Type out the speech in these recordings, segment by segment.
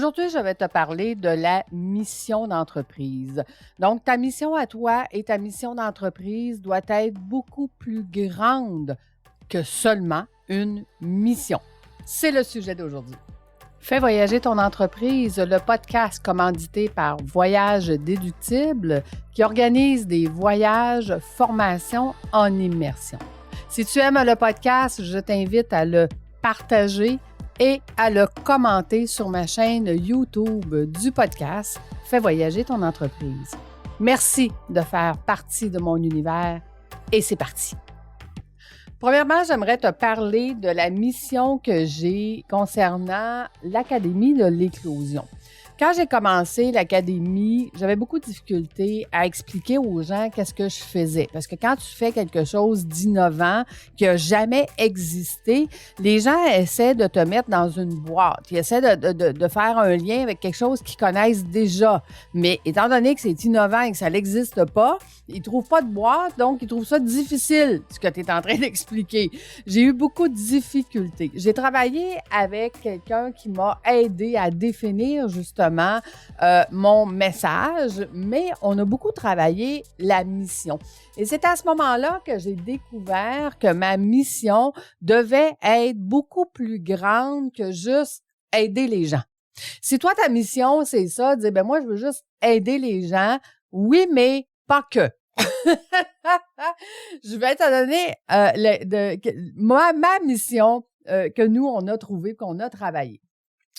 Aujourd'hui, je vais te parler de la mission d'entreprise. Donc, ta mission à toi et ta mission d'entreprise doit être beaucoup plus grande que seulement une mission. C'est le sujet d'aujourd'hui. Fais voyager ton entreprise, le podcast commandité par Voyage Déductible qui organise des voyages, formations en immersion. Si tu aimes le podcast, je t'invite à le partager et à le commenter sur ma chaîne YouTube du podcast Fais voyager ton entreprise. Merci de faire partie de mon univers et c'est parti. Premièrement, j'aimerais te parler de la mission que j'ai concernant l'Académie de l'éclosion. Quand j'ai commencé l'Académie, j'avais beaucoup de difficultés à expliquer aux gens qu'est-ce que je faisais. Parce que quand tu fais quelque chose d'innovant, qui n'a jamais existé, les gens essaient de te mettre dans une boîte. Ils essaient de faire un lien avec quelque chose qu'ils connaissent déjà. Mais étant donné que c'est innovant et que ça n'existe pas, ils ne trouvent pas de boîte, donc ils trouvent ça difficile, ce que tu es en train d'expliquer. J'ai eu beaucoup de difficultés. J'ai travaillé avec quelqu'un qui m'a aidé à définir justement mon message, mais on a beaucoup travaillé la mission. Et c'est à ce moment-là que j'ai découvert que ma mission devait être beaucoup plus grande que juste aider les gens. Si toi, ta mission, c'est ça, dire, moi, je veux juste aider les gens, oui, mais pas que. Je vais te donner ma mission que nous, on a trouvée, qu'on a travaillé.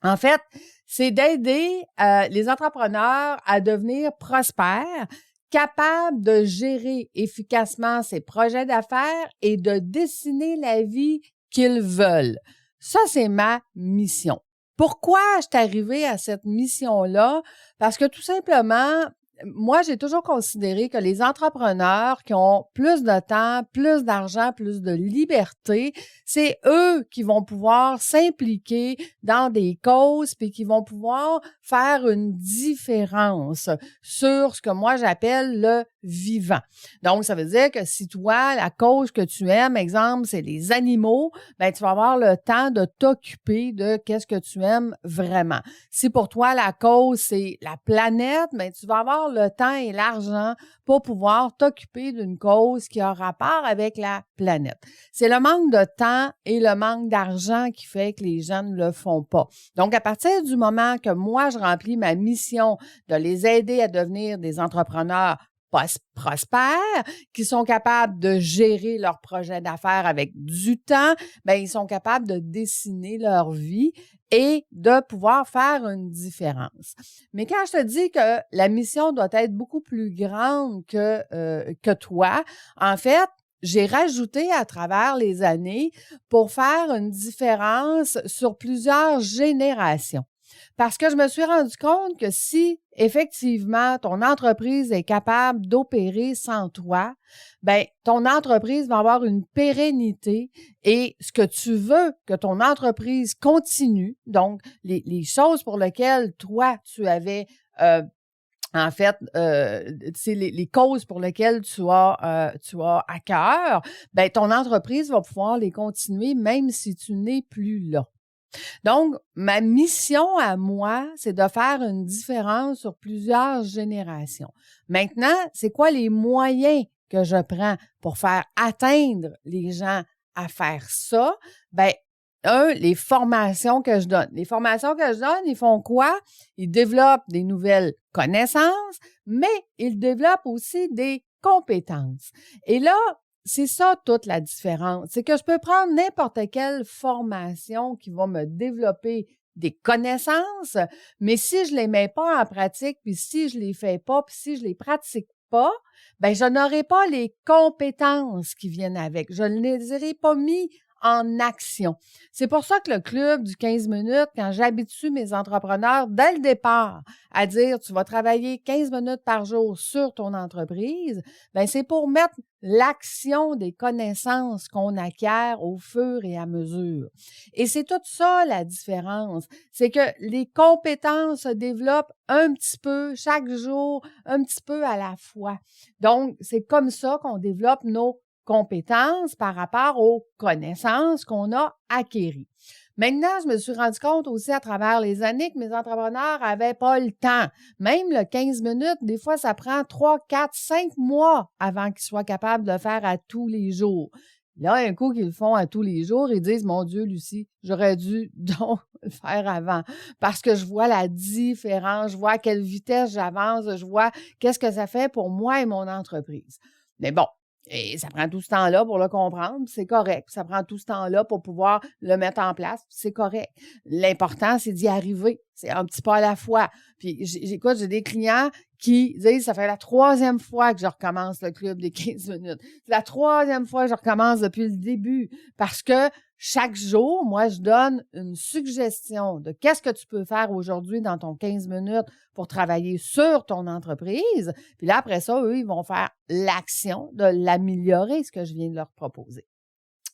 En fait, c'est d'aider les entrepreneurs à devenir prospères, capables de gérer efficacement ses projets d'affaires et de dessiner la vie qu'ils veulent. Ça, c'est ma mission. Pourquoi je suis arrivée à cette mission-là? Parce que tout simplement, moi, j'ai toujours considéré que les entrepreneurs qui ont plus de temps, plus d'argent, plus de liberté, c'est eux qui vont pouvoir s'impliquer dans des causes puis qui vont pouvoir faire une différence sur ce que moi j'appelle le vivant. Donc, ça veut dire que si toi, la cause que tu aimes, exemple, c'est les animaux, ben tu vas avoir le temps de t'occuper de qu'est-ce que tu aimes vraiment. Si pour toi, la cause, c'est la planète, ben tu vas avoir le temps et l'argent pour pouvoir t'occuper d'une cause qui a rapport avec la planète. C'est le manque de temps et le manque d'argent qui fait que les gens ne le font pas. Donc, à partir du moment que moi, je remplis ma mission de les aider à devenir des entrepreneurs prospères, qui sont capables de gérer leur projet d'affaires avec du temps, ben ils sont capables de dessiner leur vie et de pouvoir faire une différence. Mais quand je te dis que la mission doit être beaucoup plus grande que toi, en fait, j'ai rajouté à travers les années pour faire une différence sur plusieurs générations. Parce que je me suis rendu compte que si, effectivement, ton entreprise est capable d'opérer sans toi, ben ton entreprise va avoir une pérennité et ce que tu veux que ton entreprise continue, donc les choses pour lesquelles toi, tu avais c'est les causes pour lesquelles tu as à cœur, ben ton entreprise va pouvoir les continuer même si tu n'es plus là. Donc, ma mission à moi, c'est de faire une différence sur plusieurs générations. Maintenant, c'est quoi les moyens que je prends pour faire atteindre les gens à faire ça? Ben, les formations que je donne. Les formations que je donne, ils font quoi? Ils développent des nouvelles connaissances, mais ils développent aussi des compétences. Et là, c'est ça toute la différence. C'est que je peux prendre n'importe quelle formation qui va me développer des connaissances, mais si je les mets pas en pratique, puis si je les fais pas, puis si je les pratique pas, ben je n'aurai pas les compétences qui viennent avec. Je ne les aurai pas mis en action. C'est pour ça que le club du 15 minutes, quand j'habitue mes entrepreneurs dès le départ à dire tu vas travailler 15 minutes par jour sur ton entreprise, ben c'est pour mettre l'action des connaissances qu'on acquiert au fur et à mesure. Et c'est tout ça la différence. C'est que les compétences se développent un petit peu chaque jour, un petit peu à la fois. Donc, c'est comme ça qu'on développe nos compétences par rapport aux connaissances qu'on a acquéries. Maintenant, je me suis rendu compte aussi à travers les années que mes entrepreneurs n'avaient pas le temps. Même le 15 minutes, des fois, ça prend 3, 4, 5 mois avant qu'ils soient capables de le faire à tous les jours. Là, un coup qu'ils le font à tous les jours, ils disent « Mon Dieu, Lucie, j'aurais dû donc le faire avant. » Parce que je vois la différence, je vois à quelle vitesse j'avance, je vois qu'est-ce que ça fait pour moi et mon entreprise. Mais bon, et ça prend tout ce temps-là pour le comprendre, c'est correct. Ça prend tout ce temps-là pour pouvoir le mettre en place, c'est correct. L'important, c'est d'y arriver. C'est un petit pas à la fois. Puis, écoute, j'ai des clients qui disent, ça fait la 3e fois que je recommence le club des 15 minutes. C'est la 3e fois que je recommence depuis le début. Parce que chaque jour, moi, je donne une suggestion de qu'est-ce que tu peux faire aujourd'hui dans ton 15 minutes pour travailler sur ton entreprise. Puis là, après ça, eux, ils vont faire l'action de l'améliorer, ce que je viens de leur proposer.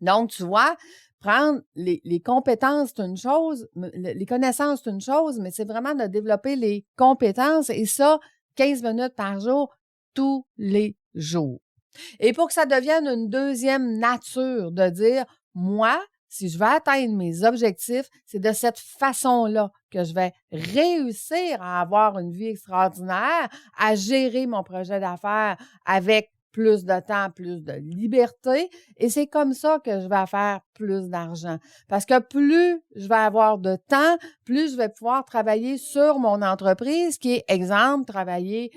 Donc, tu vois, prendre les compétences, c'est une chose, les connaissances, c'est une chose, mais c'est vraiment de développer les compétences et ça, 15 minutes par jour, tous les jours. Et pour que ça devienne une deuxième nature de dire, moi, si je veux atteindre mes objectifs, c'est de cette façon-là que je vais réussir à avoir une vie extraordinaire, à gérer mon projet d'affaires avec plus de temps, plus de liberté. Et c'est comme ça que je vais faire plus d'argent. Parce que plus je vais avoir de temps, plus je vais pouvoir travailler sur mon entreprise, qui est, exemple, travailler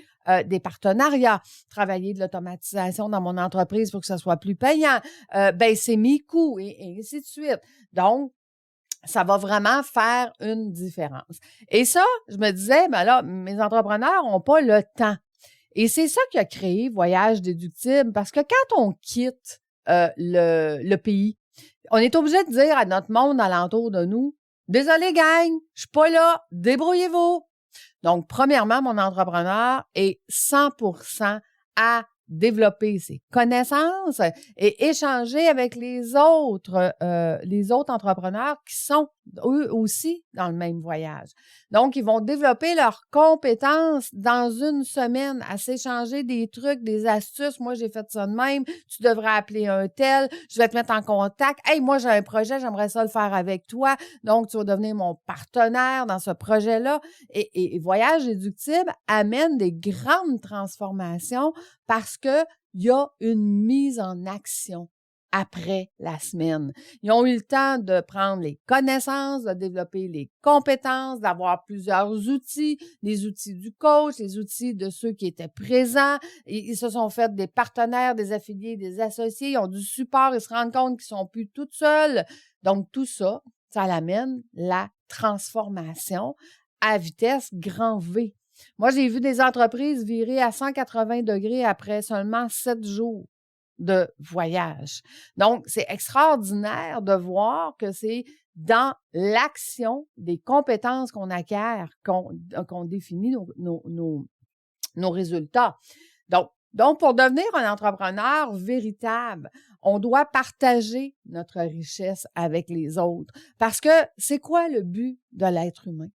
des partenariats, travailler de l'automatisation dans mon entreprise pour que ça soit plus payant, baisser mes coûts et ainsi de suite. Donc, ça va vraiment faire une différence. Et ça, je me disais, ben là, mes entrepreneurs n'ont pas le temps. Et c'est ça qui a créé Voyage Déductible, parce que quand on quitte le pays, on est obligé de dire à notre monde alentour de nous, « Désolé gang, je suis pas là, débrouillez-vous ». Donc, premièrement, mon entrepreneur est 100% à développer ses connaissances et échanger avec les autres entrepreneurs qui sont eux aussi dans le même voyage. Donc, ils vont développer leurs compétences dans une semaine à s'échanger des trucs, des astuces. Moi, j'ai fait ça de même. Tu devrais appeler un tel. Je vais te mettre en contact. Hey, moi, j'ai un projet, j'aimerais ça le faire avec toi. Donc, tu vas devenir mon partenaire dans ce projet-là. Et Voyage Déductible amène des grandes transformations parce que il y a une mise en action après la semaine. Ils ont eu le temps de prendre les connaissances, de développer les compétences, d'avoir plusieurs outils, les outils du coach, les outils de ceux qui étaient présents. Ils se sont fait des partenaires, des affiliés, des associés, ils ont du support, ils se rendent compte qu'ils sont plus toutes seules. Donc, tout ça, ça l'amène la transformation à vitesse grand V. Moi, j'ai vu des entreprises virer à 180 degrés après seulement 7 jours de voyage. Donc, c'est extraordinaire de voir que c'est dans l'action des compétences qu'on acquiert qu'on définit nos résultats. Donc, pour devenir un entrepreneur véritable, on doit partager notre richesse avec les autres. Parce que c'est quoi le but de l'être humain?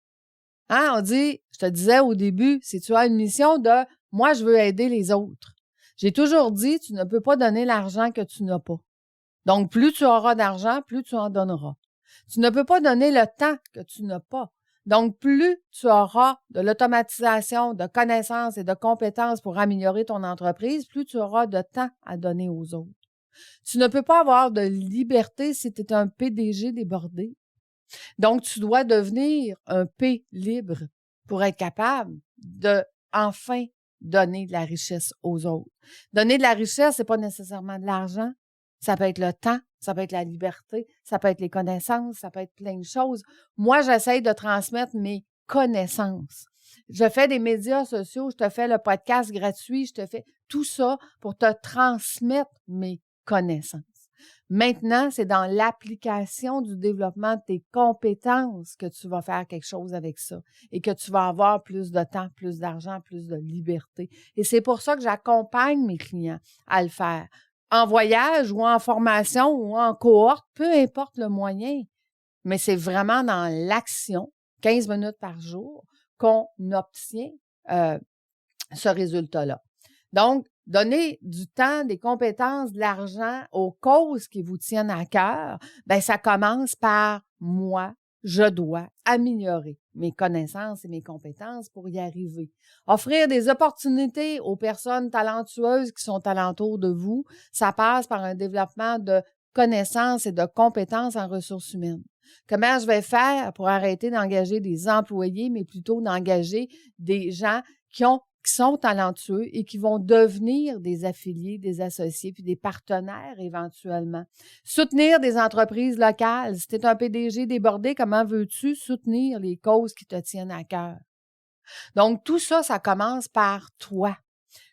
Hein, on dit, je te disais au début, si tu as une mission de « moi, je veux aider les autres ». J'ai toujours dit, tu ne peux pas donner l'argent que tu n'as pas. Donc, plus tu auras d'argent, plus tu en donneras. Tu ne peux pas donner le temps que tu n'as pas. Donc, plus tu auras de l'automatisation, de connaissances et de compétences pour améliorer ton entreprise, plus tu auras de temps à donner aux autres. Tu ne peux pas avoir de liberté si tu es un PDG débordé. Donc, tu dois devenir un P libre pour être capable de enfin donner de la richesse aux autres. Donner de la richesse, c'est pas nécessairement de l'argent. Ça peut être le temps, ça peut être la liberté, ça peut être les connaissances, ça peut être plein de choses. Moi, j'essaie de transmettre mes connaissances. Je fais des médias sociaux, je te fais le podcast gratuit, je te fais tout ça pour te transmettre mes connaissances. Maintenant, c'est dans l'application du développement de tes compétences que tu vas faire quelque chose avec ça et que tu vas avoir plus de temps, plus d'argent, plus de liberté. Et c'est pour ça que j'accompagne mes clients à le faire. En voyage ou en formation ou en cohorte, peu importe le moyen, mais c'est vraiment dans l'action, 15 minutes par jour, qu'on obtient ce résultat-là. Donc, donner du temps, des compétences, de l'argent aux causes qui vous tiennent à cœur, ben ça commence par moi. Je dois améliorer mes connaissances et mes compétences pour y arriver. Offrir des opportunités aux personnes talentueuses qui sont alentour de vous, ça passe par un développement de connaissances et de compétences en ressources humaines. Comment je vais faire pour arrêter d'engager des employés, mais plutôt d'engager des gens qui sont talentueux et qui vont devenir des affiliés, des associés, puis des partenaires éventuellement. Soutenir des entreprises locales. Si tu es un PDG débordé, comment veux-tu soutenir les causes qui te tiennent à cœur? Donc, tout ça, ça commence par toi.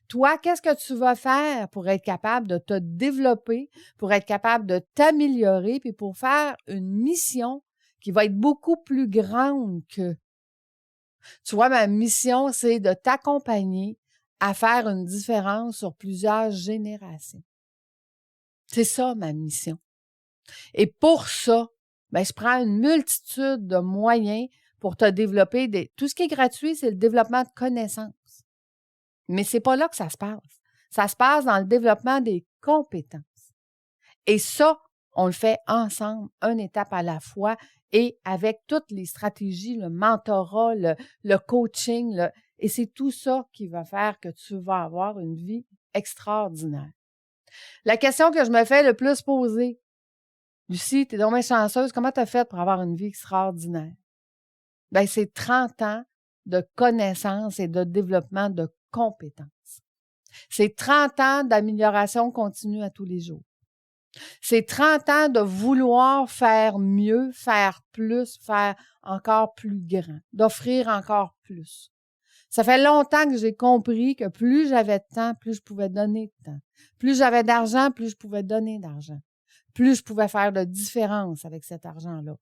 Toi, qu'est-ce que tu vas faire pour être capable de te développer, pour être capable de t'améliorer, puis pour faire une mission qui va être beaucoup plus grande que... Tu vois, ma mission, c'est de t'accompagner à faire une différence sur plusieurs générations. C'est ça, ma mission. Et pour ça, ben, je prends une multitude de moyens pour te développer. Tout ce qui est gratuit, c'est le développement de connaissances. Mais c'est pas là que ça se passe. Ça se passe dans le développement des compétences. Et ça, on le fait ensemble, une étape à la fois, et avec toutes les stratégies, le mentorat, le coaching, et c'est tout ça qui va faire que tu vas avoir une vie extraordinaire. La question que je me fais le plus poser, Lucie, t'es donc bien chanceuse, comment t'as fait pour avoir une vie extraordinaire? Ben, c'est 30 ans de connaissances et de développement de compétences. C'est 30 ans d'amélioration continue à tous les jours. C'est 30 ans de vouloir faire mieux, faire plus, faire encore plus grand, d'offrir encore plus. Ça fait longtemps que j'ai compris que plus j'avais de temps, plus je pouvais donner de temps. Plus j'avais d'argent, plus je pouvais donner d'argent. Plus je pouvais faire de différence avec cet argent-là.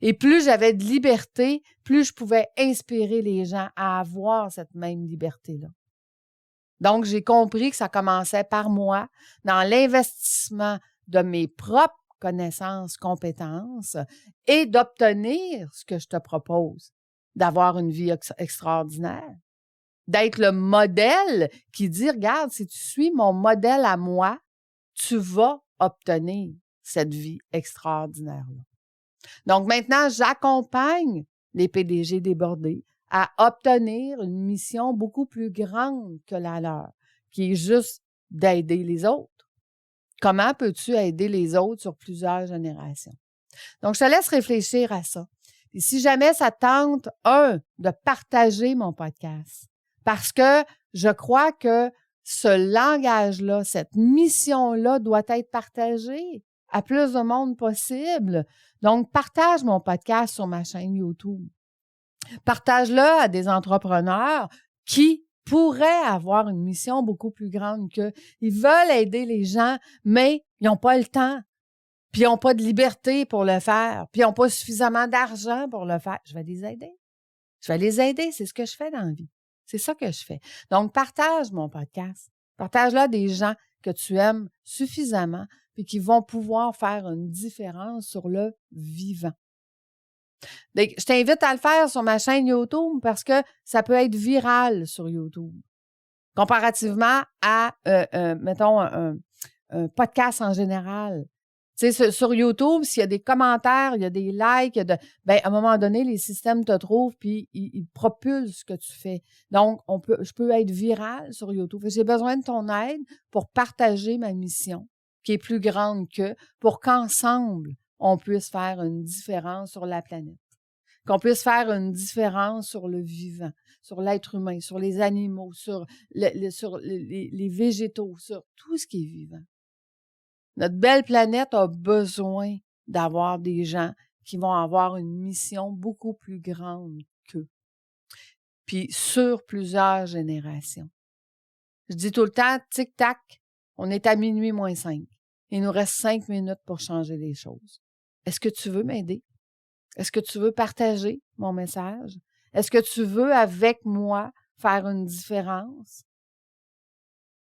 Et plus j'avais de liberté, plus je pouvais inspirer les gens à avoir cette même liberté-là. Donc, j'ai compris que ça commençait par moi, dans l'investissement de mes propres connaissances, compétences et d'obtenir ce que je te propose, d'avoir une vie extraordinaire, d'être le modèle qui dit, regarde, si tu suis mon modèle à moi, tu vas obtenir cette vie extraordinaire-là. Donc maintenant, j'accompagne les PDG débordés à obtenir une mission beaucoup plus grande que la leur, qui est juste d'aider les autres. Comment peux-tu aider les autres sur plusieurs générations? Donc, je te laisse réfléchir à ça. Et si jamais ça tente, de partager mon podcast, parce que je crois que ce langage-là, cette mission-là doit être partagée à plus de monde possible. Donc, partage mon podcast sur ma chaîne YouTube. Partage-le à des entrepreneurs qui pourraient avoir une mission beaucoup plus grande qu'eux. Ils veulent aider les gens, mais ils n'ont pas le temps, puis ils n'ont pas de liberté pour le faire, puis ils n'ont pas suffisamment d'argent pour le faire. Je vais les aider. Je vais les aider. C'est ce que je fais dans la vie. C'est ça que je fais. Donc, partage mon podcast. Partage-le à des gens que tu aimes suffisamment puis qui vont pouvoir faire une différence sur le vivant. Donc, je t'invite à le faire sur ma chaîne YouTube parce que ça peut être viral sur YouTube. Comparativement à, mettons, un podcast en général. Tu sais, sur YouTube, s'il y a des commentaires, il y a des likes, à un moment donné, les systèmes te trouvent puis ils propulsent ce que tu fais. Donc, je peux être viral sur YouTube. J'ai besoin de ton aide pour partager ma mission, qui est plus grande pour qu'ensemble, on puisse faire une différence sur la planète. Qu'on puisse faire une différence sur le vivant, sur l'être humain, sur les animaux, sur les végétaux, sur tout ce qui est vivant. Notre belle planète a besoin d'avoir des gens qui vont avoir une mission beaucoup plus grande qu'eux. Puis sur plusieurs générations. Je dis tout le temps, tic-tac, on est à minuit moins 5. Il nous reste 5 minutes pour changer les choses. Est-ce que tu veux m'aider? Est-ce que tu veux partager mon message? Est-ce que tu veux, avec moi, faire une différence?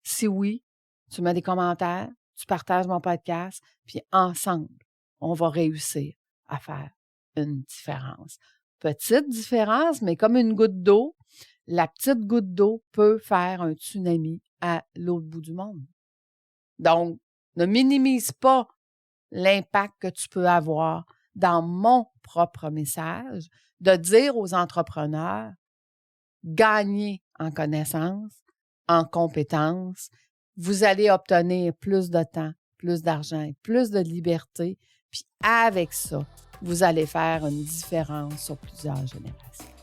Si oui, tu mets des commentaires, tu partages mon podcast, puis ensemble, on va réussir à faire une différence. Petite différence, mais comme une goutte d'eau, la petite goutte d'eau peut faire un tsunami à l'autre bout du monde. Donc, ne minimise pas l'impact que tu peux avoir dans mon propre message de dire aux entrepreneurs, gagnez en connaissances, en compétences, vous allez obtenir plus de temps, plus d'argent et plus de liberté, puis avec ça, vous allez faire une différence sur plusieurs générations.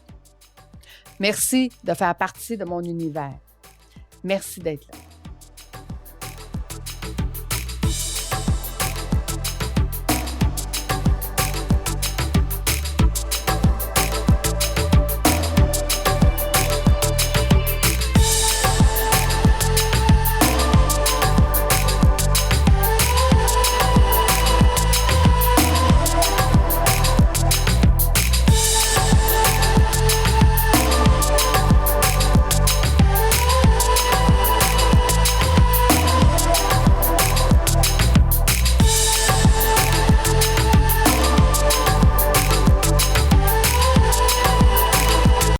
Merci de faire partie de mon univers. Merci d'être là.